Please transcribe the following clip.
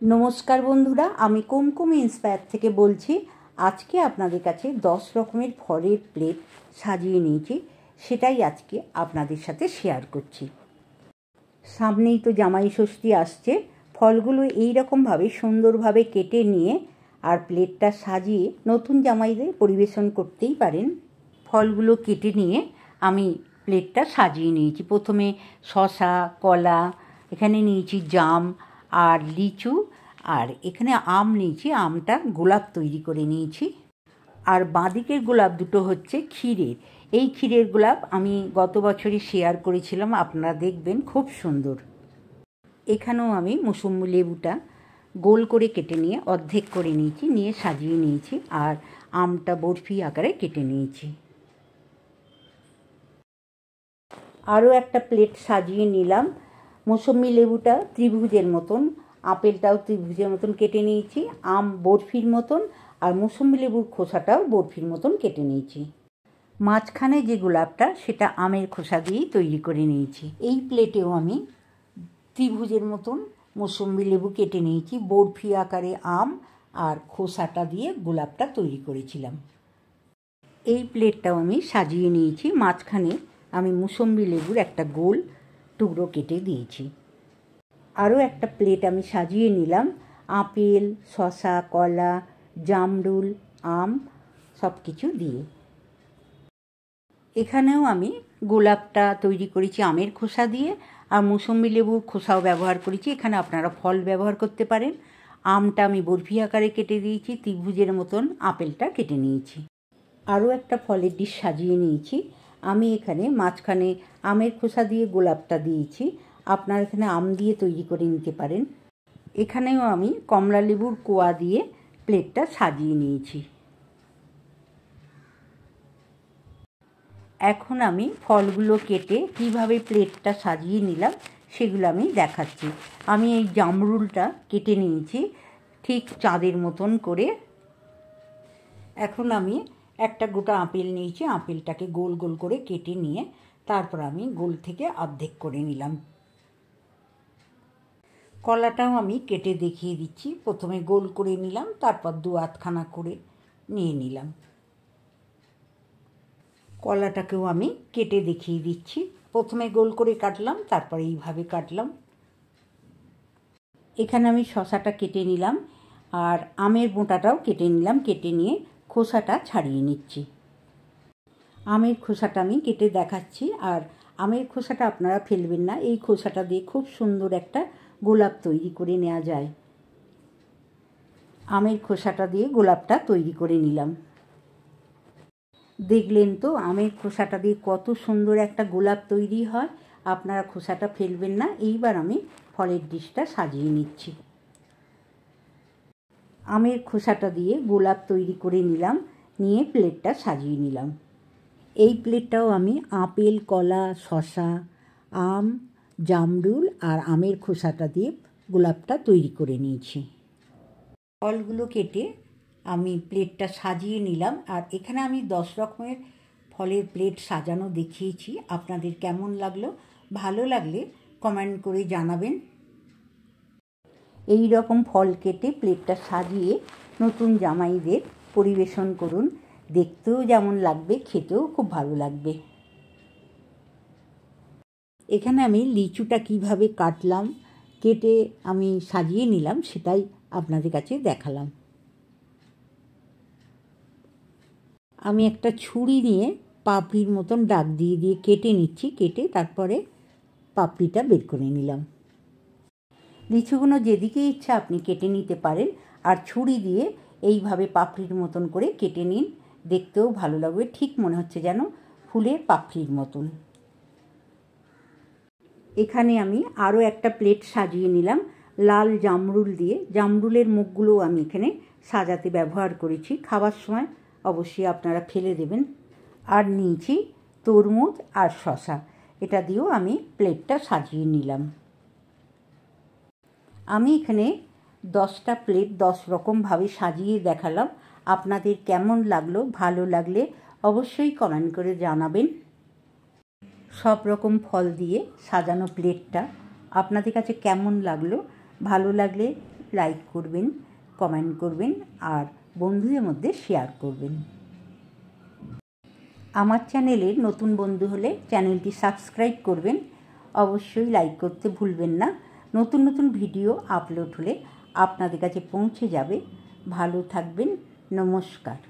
नमस्कार बंधुरा, आमी कुमकुम इन्सपायर थेके बोलছি। आज के आपनादेर काछे 10 रकमेर फलेर प्लेट साजिए निয়েছি, सेटाई आज के आपनादेर साथे शेयर करছি। सामनेई तो जामाई षष्ठी आसছে। फलगुलो এই রকম ভাবে সুন্দরভাবে কেটে নিয়ে আর প্লেটটা সাজিয়ে নতুন জামাইদের পরিবেশন করতেই পারেন। ফলগুলো কেটে নিয়ে আমি প্লেটটা সাজিয়ে নিয়েছি। প্রথমে শসা, কলা, এখানে নিয়েছি জাম আর লিচু, আর এখানে আম নিয়েছি। আমটা গোলাপ তৈরি করে নিয়েছি। আর বাঁদিকের গোলাপ দুটো হচ্ছে ক্ষীরের। এই ক্ষীরের গোলাপ আমি গত বছরই শেয়ার করেছিলাম, আপনারা দেখবেন খুব সুন্দর। এখানেও আমি মৌসুম্বি লেবুটা গোল করে কেটে নিয়ে অর্ধেক করে নিয়েছি, নিয়ে সাজিয়ে নিয়েছি। আর আমটা বরফি আকারে কেটে নিয়েছি। আরও একটা প্লেট সাজিয়ে নিলাম। মৌসুম্বি লেবুটা ত্রিভুজের মতন, আপেলটাও ত্রিভুজের মতন কেটে নিয়েছি, আম বরফির মতন, আর মৌসুম্বি লেবুর খোসাটাও বরফির মতন কেটে নিয়েছি। মাঝখানে যে গোলাপটা সেটা আমের খোসা দিয়েই তৈরি করে নিয়েছি। এই প্লেটেও আমি ত্রিভুজের মতন মৌসুম্বি লেবু কেটে নিয়েছি, বরফি আকারে আম আর খোসাটা দিয়ে গোলাপটা তৈরি করেছিলাম। এই প্লেটটাও আমি সাজিয়ে নিয়েছি। মাঝখানে আমি মৌসুম্বি লেবুর একটা গোল টুকরো কেটে দিয়েছি। আরও একটা প্লেট আমি সাজিয়ে নিলাম আপেল, শসা, কলা, জামরুল, আম সব কিছু দিয়ে। এখানেও আমি গোলাপটা তৈরি করেছি আমের খোসা দিয়ে, আর মৌসুম্বি লেবুর খোসাও ব্যবহার করেছি। এখানে আপনারা ফল ব্যবহার করতে পারেন। আমটা আমি বরফি আকারে কেটে দিয়েছি, ত্রিভুজের মতন আপেলটা কেটে নিয়েছি। আরও একটা ফলের ডিশ সাজিয়ে নিয়েছি। আমি এখানে মাঝখানে আমের খোসা দিয়ে গোলাপটা দিয়েছি, আপনারা এখানে আম দিয়ে তৈরি করে নিতে পারেন। এখানেও আমি কমলা লেবুর কোয়া দিয়ে প্লেটটা সাজিয়ে নিয়েছি। এখন আমি ফলগুলো কেটে কিভাবে প্লেটটা সাজিয়ে নিলাম সেগুলো আমি দেখাচ্ছি। আমি এই জামরুলটা কেটে নিয়েছি ঠিক চাঁদের মতন করে। এখন আমি একটা গোটা আপেল নিয়েছি, আপেলটাকে গোল গোল করে কেটে নিয়ে তারপর আমি গোল থেকে অর্ধেক করে নিলাম। কলাটাও আমি কেটে দেখিয়ে দিচ্ছি। প্রথমে গোল করে নিলাম, তারপর দু আধখানা করে নিয়ে নিলাম। কলাটাকেও আমি কেটে দেখিয়ে দিচ্ছি। প্রথমে গোল করে কাটলাম, তারপর এইভাবে কাটলাম। এখানে আমি শসাটা কেটে নিলাম, আর আমের বোঁটাটাও কেটে নিলাম। কেটে নিয়ে খোসাটা ছাড়িয়ে নিচ্ছি। আমের খোসাটা আমি কেটে দেখাচ্ছি, আর আমের খোসাটা আপনারা ফেলবেন না। এই খোসাটা দিয়ে খুব সুন্দর একটা গোলাপ তৈরি করে নেওয়া যায়। আমের খোসাটা দিয়ে গোলাপটা তৈরি করে নিলাম। দেখলেন তো আমের খোসাটা দিয়ে কত সুন্দর একটা গোলাপ তৈরি হয়। আপনারা খোসাটা ফেলবেন না। এইবার আমি ফলের ডিশটা সাজিয়ে নিচ্ছি। আমের খোসাটা দিয়ে গোলাপ তৈরি করে নিলাম, নিয়ে প্লেটটা সাজিয়ে নিলাম। এই প্লেটটাও আমি আপেল, কলা, শসা, আম, জামরুল আর আমের খোসাটা দিয়ে গোলাপটা তৈরি করে নিয়েছি। ফলগুলো কেটে আমি প্লেটটা সাজিয়ে নিলাম। আর এখানে আমি 10 রকমের ফলের প্লেট সাজানো দেখিয়েছি। আপনাদের কেমন লাগলো? ভালো লাগলে কমেন্ট করে জানাবেন। এই রকম ফল কেটে প্লেটটা সাজিয়ে নতুন জামাইদের পরিবেশন করুন। দেখতেও যেমন লাগবে, খেতেও খুব ভালো লাগবে। এখানে আমি লিচুটা কিভাবে কাটলাম, কেটে আমি সাজিয়ে নিলাম, সেটাই আপনাদের কাছে দেখালাম। আমি একটা ছুরি নিয়ে পাপড়ির মতন দাগ দিয়ে দিয়ে কেটে নিচ্ছি। কেটে তারপরে পাপড়িটা বের করে নিলাম। লিচুগুলো যেদিকে ইচ্ছা আপনি কেটে নিতে পারেন। আর ছুরি দিয়ে এইভাবে পাপড়ির মতন করে কেটে নিন, দেখতেও ভালো লাগবে। ঠিক মনে হচ্ছে যেন ফুলের পাপড়ির মতন। এখানে আমি আরও একটা প্লেট সাজিয়ে নিলাম লাল জামরুল দিয়ে। জামরুলের মুখগুলো আমি এখানে সাজাতে ব্যবহার করেছি। খাবার সময় অবশ্যই আপনারা ফেলে দেবেন। আর নিয়েছি তরমুজ আর শসা, এটা দিয়েও আমি প্লেটটা সাজিয়ে নিলাম। আমি এখানে 10টা প্লেট 10 রকমভাবে সাজিয়ে দেখালাম। আপনাদের কেমন লাগলো? ভালো লাগলে অবশ্যই কমেন্ট করে জানাবেন। সব রকম ফল দিয়ে সাজানো প্লেটটা আপনাদের কাছে কেমন লাগলো? ভালো লাগলে লাইক করবেন, কমেন্ট করবেন আর বন্ধুদের মধ্যে শেয়ার করবেন। আমার চ্যানেলের নতুন বন্ধু হলে চ্যানেলটি সাবস্ক্রাইব করবেন। অবশ্যই লাইক করতে ভুলবেন না। নতুন নতুন ভিডিও আপলোড হলে আপনাদের কাছে পৌঁছে যাবে। ভালো থাকবেন। নমস্কার।